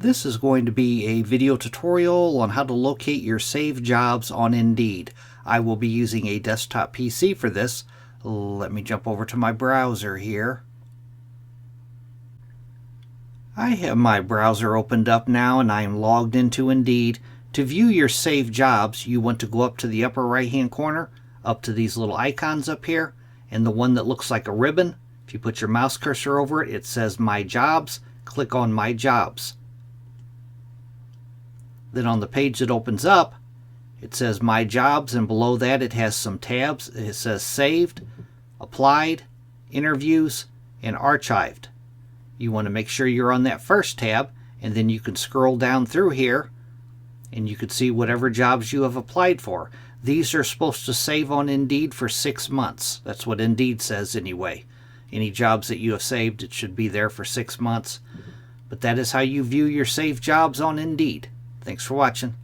This is going to be a video tutorial on how to locate your saved jobs on Indeed. I will be using a desktop PC for this. Let me jump over to my browser here. I have my browser opened up now and I am logged into Indeed. To view your saved jobs, you want to go up to the upper right hand corner, up to these little icons up here, and the one that looks like a ribbon. If you put your mouse cursor over it, it says My Jobs. Click on My Jobs. Then on the page that opens up, it says My Jobs, and below that it has some tabs. It says Saved, Applied, Interviews, and Archived. You want to make sure you're on that first tab, and then you can scroll down through here and you can see whatever jobs you have applied for. These are supposed to save on Indeed for 6 months. That's what Indeed says anyway. Any jobs that you have saved, it should be there for 6 months. But that is how you view your saved jobs on Indeed. Thanks for watching.